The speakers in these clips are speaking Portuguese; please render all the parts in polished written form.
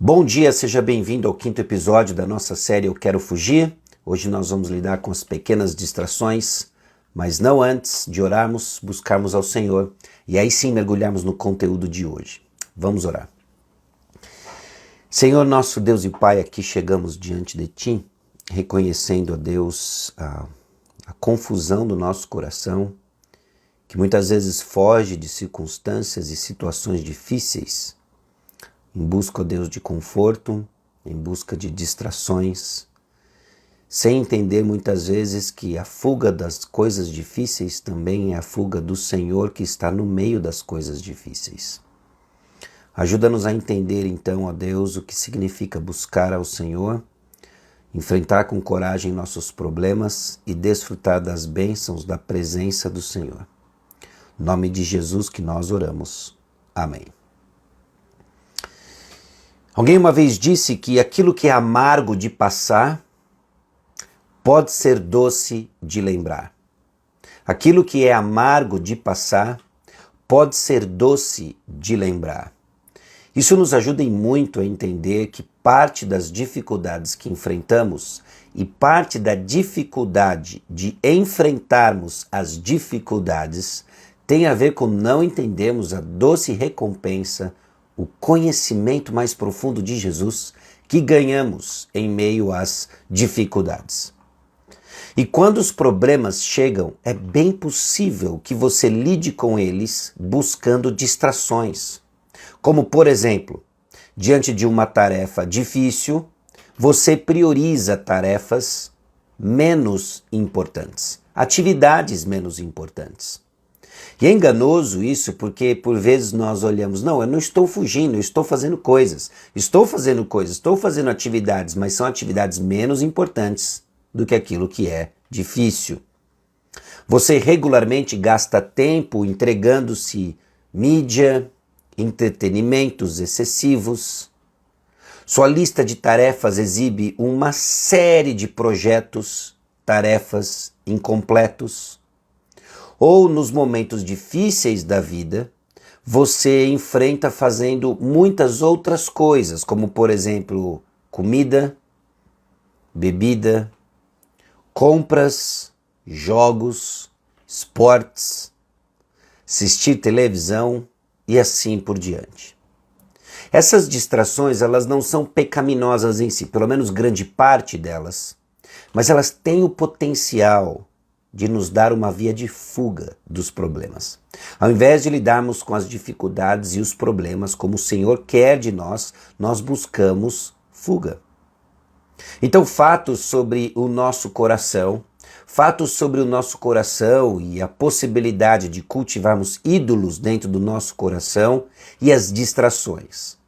Bom dia, seja bem-vindo ao quinto episódio da nossa série Eu Quero Fugir. Hoje nós vamos lidar com as pequenas distrações, mas não antes de orarmos, buscarmos ao Senhor e aí sim mergulharmos no conteúdo de hoje. Vamos orar. Senhor, nosso Deus e Pai, aqui chegamos diante de Ti, reconhecendo, ó Deus, a confusão do nosso coração, que muitas vezes foge de circunstâncias e situações difíceis, em busca, ó Deus, de conforto, em busca de distrações, sem entender muitas vezes que a fuga das coisas difíceis também é a fuga do Senhor que está no meio das coisas difíceis. Ajuda-nos a entender então, ó Deus, o que significa buscar ao Senhor, enfrentar com coragem nossos problemas e desfrutar das bênçãos da presença do Senhor. Em nome de Jesus que nós oramos. Amém. Alguém uma vez disse que aquilo que é amargo de passar pode ser doce de lembrar. Aquilo que é amargo de passar pode ser doce de lembrar. Isso nos ajuda muito a entender que parte das dificuldades que enfrentamos e parte da dificuldade de enfrentarmos as dificuldades tem a ver com não entendermos a doce recompensa, o conhecimento mais profundo de Jesus que ganhamos em meio às dificuldades. E quando os problemas chegam, é bem possível que você lide com eles buscando distrações. Como, por exemplo, diante de uma tarefa difícil, você prioriza tarefas menos importantes, atividades menos importantes. E é enganoso isso porque por vezes nós olhamos, não, eu não estou fugindo, eu estou fazendo coisas, estou fazendo atividades, mas são atividades menos importantes do que aquilo que é difícil. Você regularmente gasta tempo entregando-se mídia, entretenimentos excessivos. Sua lista de tarefas exibe uma série de projetos, tarefas incompletos. Ou nos momentos difíceis da vida, você enfrenta fazendo muitas outras coisas, como por exemplo, comida, bebida, compras, jogos, esportes, assistir televisão e assim por diante. Essas distrações, elas não são pecaminosas em si, pelo menos grande parte delas, mas elas têm o potencial de nos dar uma via de fuga dos problemas. Ao invés de lidarmos com as dificuldades e os problemas como o Senhor quer de nós, nós buscamos fuga. Então, fatos sobre o nosso coração e a possibilidade de cultivarmos ídolos dentro do nosso coração e as distrações.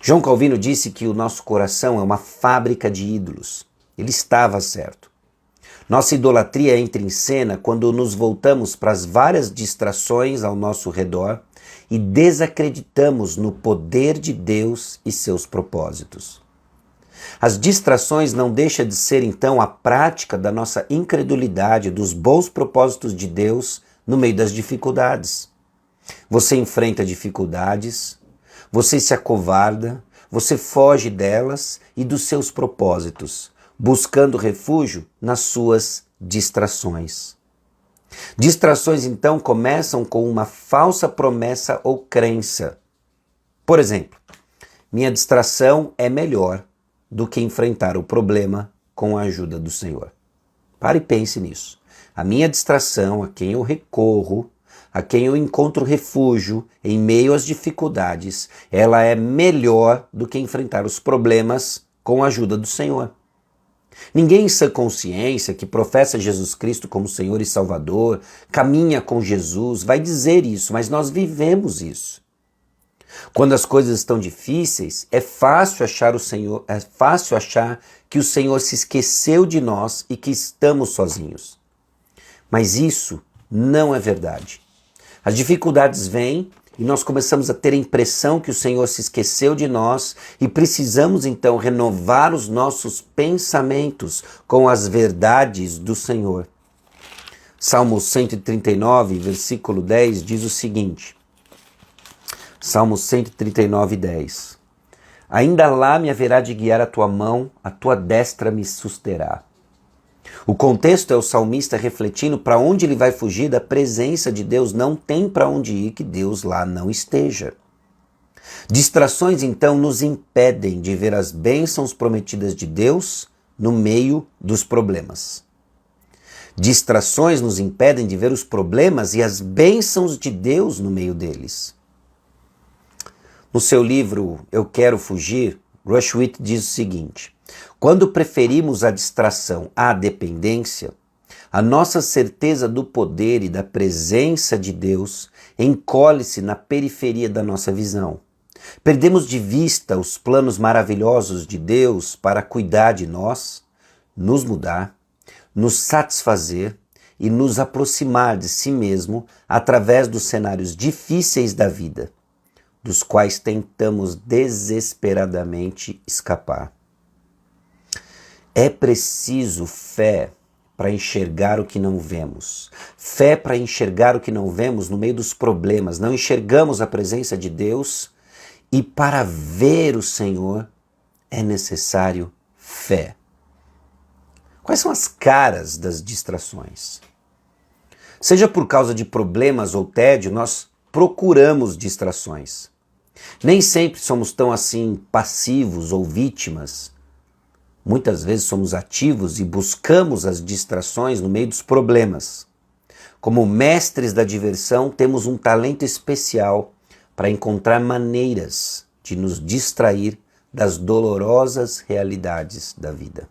João Calvino disse que o nosso coração é uma fábrica de ídolos. Ele estava certo. Nossa idolatria entra em cena quando nos voltamos para as várias distrações ao nosso redor e desacreditamos no poder de Deus e seus propósitos. As distrações não deixam de ser, então, a prática da nossa incredulidade dos bons propósitos de Deus no meio das dificuldades. Você enfrenta dificuldades, você se acovarda, você foge delas e dos seus propósitos, buscando refúgio nas suas distrações. Distrações, então, começam com uma falsa promessa ou crença. Por exemplo, minha distração é melhor do que enfrentar o problema com a ajuda do Senhor. Pare e pense nisso. A minha distração, a quem eu recorro, a quem eu encontro refúgio em meio às dificuldades, ela é melhor do que enfrentar os problemas com a ajuda do Senhor. Ninguém em sã consciência que professa Jesus Cristo como Senhor e Salvador, caminha com Jesus, vai dizer isso, mas nós vivemos isso. Quando as coisas estão difíceis, é fácil achar que o Senhor se esqueceu de nós e que estamos sozinhos. Mas isso não é verdade. As dificuldades vêm e nós começamos a ter a impressão que o Senhor se esqueceu de nós e precisamos então renovar os nossos pensamentos com as verdades do Senhor. Salmo 139, versículo 10 diz o seguinte. Salmo 139, 10. Ainda lá me haverá de guiar a tua mão, a tua destra me susterá. O contexto é o salmista refletindo para onde ele vai fugir da presença de Deus. Não tem para onde ir que Deus lá não esteja. Distrações, então, nos impedem de ver as bênçãos prometidas de Deus no meio dos problemas. Distrações nos impedem de ver os problemas e as bênçãos de Deus no meio deles. No seu livro Eu Quero Fugir, Rushwit diz o seguinte: quando preferimos a distração à dependência, a nossa certeza do poder e da presença de Deus encolhe-se na periferia da nossa visão. Perdemos de vista os planos maravilhosos de Deus para cuidar de nós, nos mudar, nos satisfazer e nos aproximar de si mesmo através dos cenários difíceis da vida, dos quais tentamos desesperadamente escapar. É preciso fé para enxergar o que não vemos. Fé para enxergar o que não vemos no meio dos problemas. Não enxergamos a presença de Deus e para ver o Senhor é necessário fé. Quais são as caras das distrações? Seja por causa de problemas ou tédio, nós procuramos distrações. Nem sempre somos tão assim passivos ou vítimas. Muitas vezes somos ativos e buscamos as distrações no meio dos problemas. Como mestres da diversão, temos um talento especial para encontrar maneiras de nos distrair das dolorosas realidades da vida.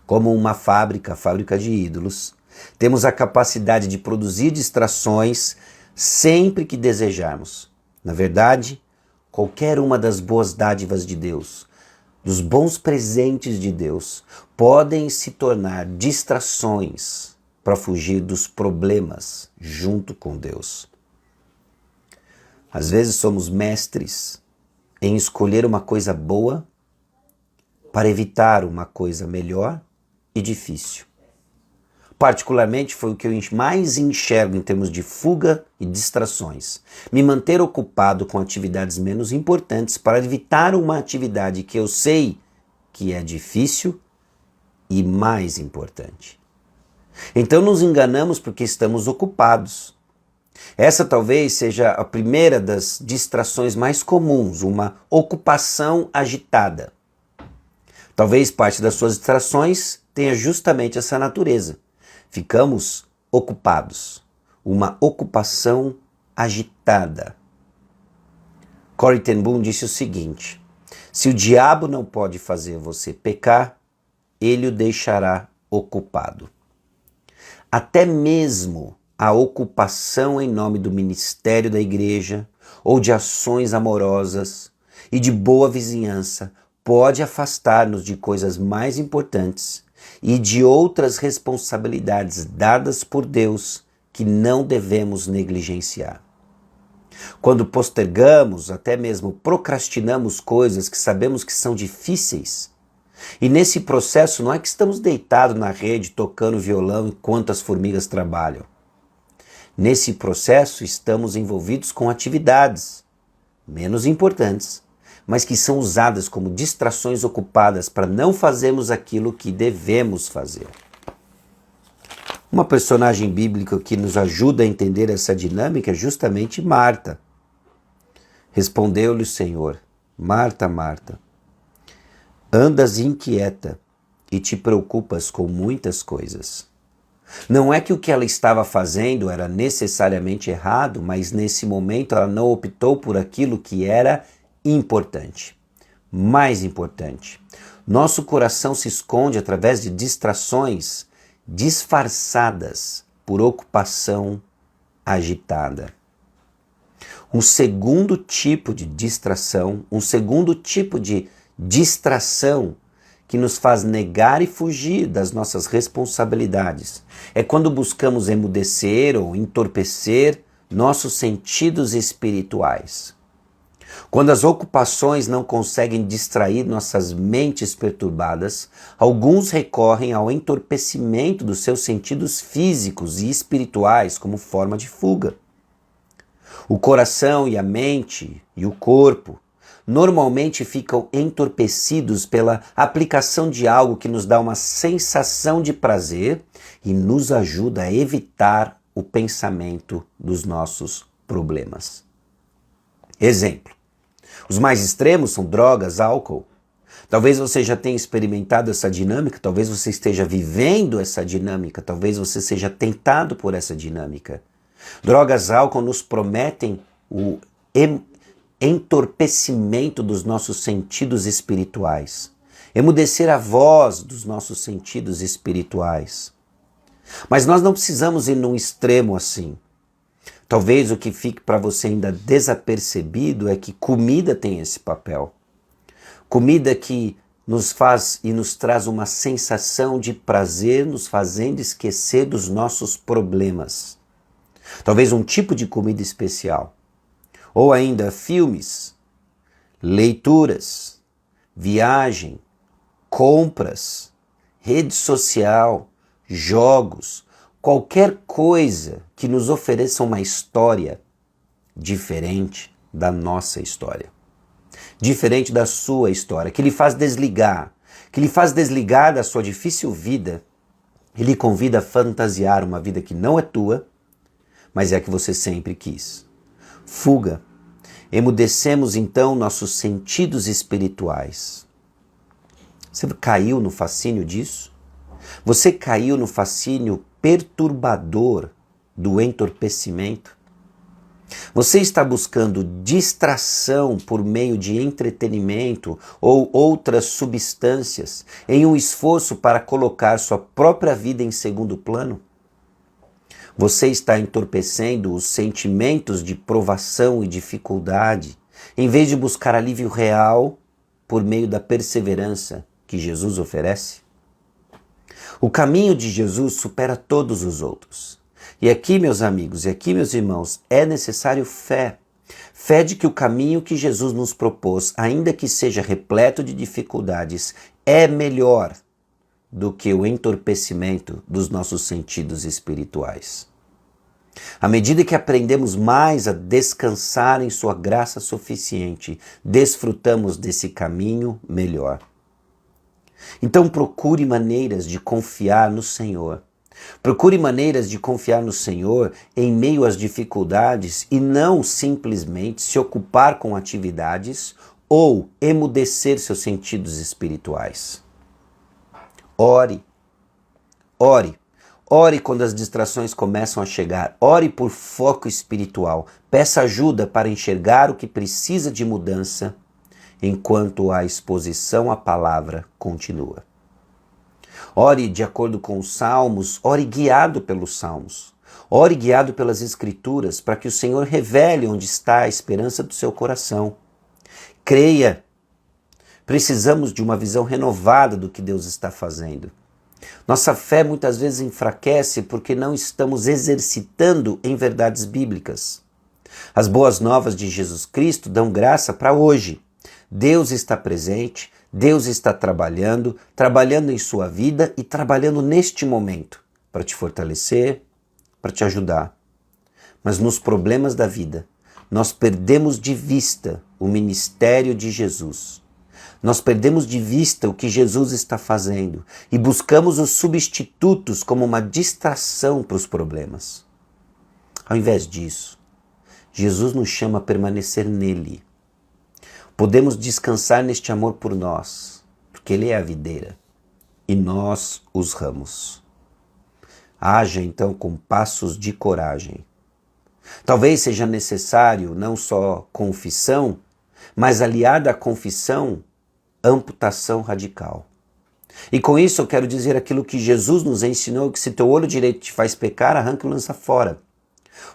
Como uma fábrica de ídolos, temos a capacidade de produzir distrações sempre que desejarmos. Na verdade, qualquer uma das boas dádivas de Deus, dos bons presentes de Deus, podem se tornar distrações para fugir dos problemas junto com Deus. Às vezes somos mestres em escolher uma coisa boa para evitar uma coisa melhor e difícil. Particularmente foi o que eu mais enxergo em termos de fuga e distrações. Me manter ocupado com atividades menos importantes para evitar uma atividade que eu sei que é difícil e mais importante. Então nos enganamos porque estamos ocupados. Essa talvez seja a primeira das distrações mais comuns, uma ocupação agitada. Talvez parte das suas distrações tenha justamente essa natureza. Ficamos ocupados, uma ocupação agitada. Corrie ten Boom disse o seguinte: se o diabo não pode fazer você pecar, ele o deixará ocupado. Até mesmo a ocupação em nome do ministério da igreja ou de ações amorosas e de boa vizinhança pode afastar-nos de coisas mais importantes e de outras responsabilidades dadas por Deus que não devemos negligenciar. Quando postergamos, até mesmo procrastinamos coisas que sabemos que são difíceis, e nesse processo não é que estamos deitados na rede tocando violão enquanto as formigas trabalham. Nesse processo estamos envolvidos com atividades menos importantes, mas que são usadas como distrações ocupadas para não fazermos aquilo que devemos fazer. Uma personagem bíblica que nos ajuda a entender essa dinâmica é justamente Marta. Respondeu-lhe o Senhor: Marta, Marta, andas inquieta e te preocupas com muitas coisas. Não é que o que ela estava fazendo era necessariamente errado, mas nesse momento ela não optou por aquilo que era importante. Mais importante. Nosso coração se esconde através de distrações disfarçadas por ocupação agitada. Um segundo tipo de distração, um segundo tipo de distração que nos faz negar e fugir das nossas responsabilidades é quando buscamos emudecer ou entorpecer nossos sentidos espirituais. Quando as ocupações não conseguem distrair nossas mentes perturbadas, alguns recorrem ao entorpecimento dos seus sentidos físicos e espirituais como forma de fuga. O coração e a mente e o corpo normalmente ficam entorpecidos pela aplicação de algo que nos dá uma sensação de prazer e nos ajuda a evitar o pensamento dos nossos problemas. Exemplo: os mais extremos são drogas, álcool. Talvez você já tenha experimentado essa dinâmica, talvez você esteja vivendo essa dinâmica, talvez você seja tentado por essa dinâmica. Drogas, álcool nos prometem o entorpecimento dos nossos sentidos espirituais, emudecer a voz dos nossos sentidos espirituais. Mas nós não precisamos ir num extremo assim. Talvez o que fique para você ainda desapercebido é que comida tem esse papel. Comida que nos faz e nos traz uma sensação de prazer, nos fazendo esquecer dos nossos problemas. Talvez um tipo de comida especial. Ou ainda filmes, leituras, viagem, compras, rede social, jogos, qualquer coisa que nos ofereça uma história diferente da nossa história. Diferente da sua história, que lhe faz desligar, da sua difícil vida e lhe convida a fantasiar uma vida que não é tua, mas é a que você sempre quis. Fuga. Emudecemos então nossos sentidos espirituais. Você caiu no fascínio disso? Você caiu no fascínio perturbador do entorpecimento? Você está buscando distração por meio de entretenimento ou outras substâncias em um esforço para colocar sua própria vida em segundo plano? Você está entorpecendo os sentimentos de provação e dificuldade, em vez de buscar alívio real por meio da perseverança que Jesus oferece? O caminho de Jesus supera todos os outros. E aqui, meus amigos, e aqui, meus irmãos, é necessário fé. Fé de que o caminho que Jesus nos propôs, ainda que seja repleto de dificuldades, é melhor do que o entorpecimento dos nossos sentidos espirituais. À medida que aprendemos mais a descansar em sua graça suficiente, desfrutamos desse caminho melhor. Então procure maneiras de confiar no Senhor. Procure maneiras de confiar no Senhor em meio às dificuldades e não simplesmente se ocupar com atividades ou emudecer seus sentidos espirituais. Ore, ore, ore quando as distrações começam a chegar. Ore por foco espiritual. Peça ajuda para enxergar o que precisa de mudança enquanto a exposição à palavra continua. Ore de acordo com os salmos, ore guiado pelos salmos. Ore guiado pelas escrituras para que o Senhor revele onde está a esperança do seu coração. Creia. Precisamos de uma visão renovada do que Deus está fazendo. Nossa fé muitas vezes enfraquece porque não estamos exercitando em verdades bíblicas. As boas novas de Jesus Cristo dão graça para hoje. Deus está presente, Deus está trabalhando em sua vida e trabalhando neste momento para te fortalecer, para te ajudar. Mas nos problemas da vida, nós perdemos de vista o ministério de Jesus. Nós perdemos de vista o que Jesus está fazendo e buscamos os substitutos como uma distração para os problemas. Ao invés disso, Jesus nos chama a permanecer nele. Podemos descansar neste amor por nós, porque Ele é a videira e nós os ramos. Haja então com passos de coragem. Talvez seja necessário não só confissão, mas aliada à confissão, amputação radical. E com isso eu quero dizer aquilo que Jesus nos ensinou, que se teu olho direito te faz pecar, arranca e lança fora.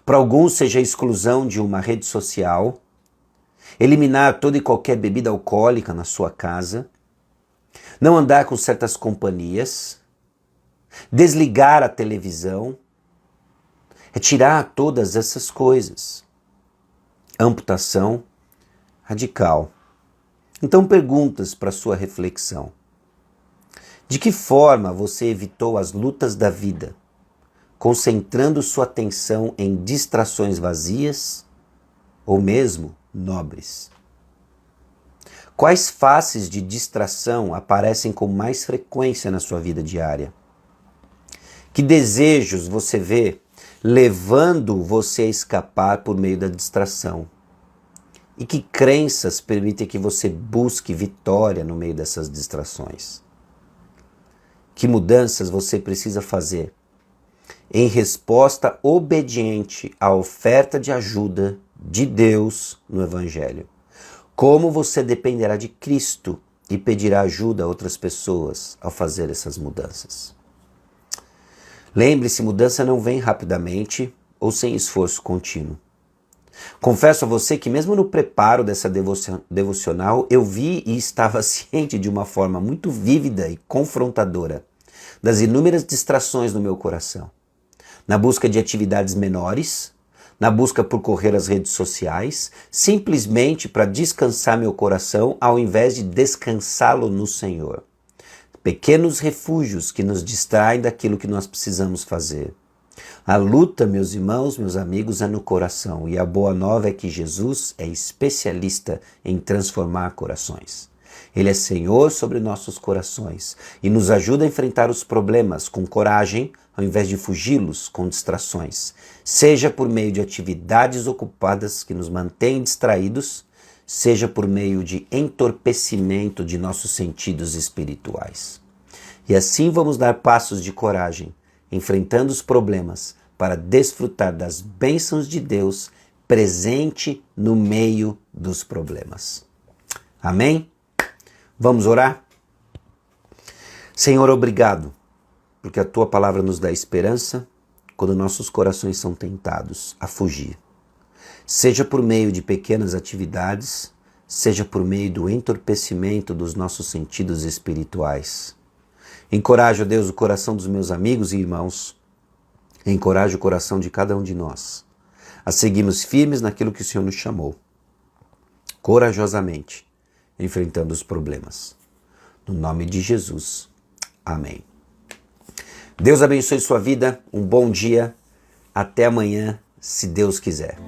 Para alguns seja a exclusão de uma rede social, eliminar toda e qualquer bebida alcoólica na sua casa, não andar com certas companhias, desligar a televisão, retirar todas essas coisas. Amputação radical. Então perguntas para sua reflexão. De que forma você evitou as lutas da vida, concentrando sua atenção em distrações vazias ou mesmo nobres? Quais faces de distração aparecem com mais frequência na sua vida diária? Que desejos você vê levando você a escapar por meio da distração? E que crenças permitem que você busque vitória no meio dessas distrações? Que mudanças você precisa fazer em resposta obediente à oferta de ajuda de Deus no Evangelho? Como você dependerá de Cristo e pedirá ajuda a outras pessoas ao fazer essas mudanças? Lembre-se, mudança não vem rapidamente ou sem esforço contínuo. Confesso a você que mesmo no preparo dessa devocional, eu vi e estava ciente de uma forma muito vívida e confrontadora das inúmeras distrações no meu coração. Na busca de atividades menores, na busca por correr as redes sociais, simplesmente para descansar meu coração ao invés de descansá-lo no Senhor. Pequenos refúgios que nos distraem daquilo que nós precisamos fazer. A luta, meus irmãos, meus amigos, é no coração, e a boa nova é que Jesus é especialista em transformar corações. Ele é Senhor sobre nossos corações e nos ajuda a enfrentar os problemas com coragem, ao invés de fugi-los com distrações, seja por meio de atividades ocupadas que nos mantêm distraídos, seja por meio de entorpecimento de nossos sentidos espirituais. E assim vamos dar passos de coragem, enfrentando os problemas, para desfrutar das bênçãos de Deus presente no meio dos problemas. Amém? Vamos orar? Senhor, obrigado, porque a Tua palavra nos dá esperança quando nossos corações são tentados a fugir. Seja por meio de pequenas atividades, seja por meio do entorpecimento dos nossos sentidos espirituais. Encoraje, ó Deus, o coração dos meus amigos e irmãos. Encoraje o coração de cada um de nós a seguirmos firmes naquilo que o Senhor nos chamou, corajosamente, enfrentando os problemas. No nome de Jesus. Amém. Deus abençoe sua vida, um bom dia, até amanhã, se Deus quiser.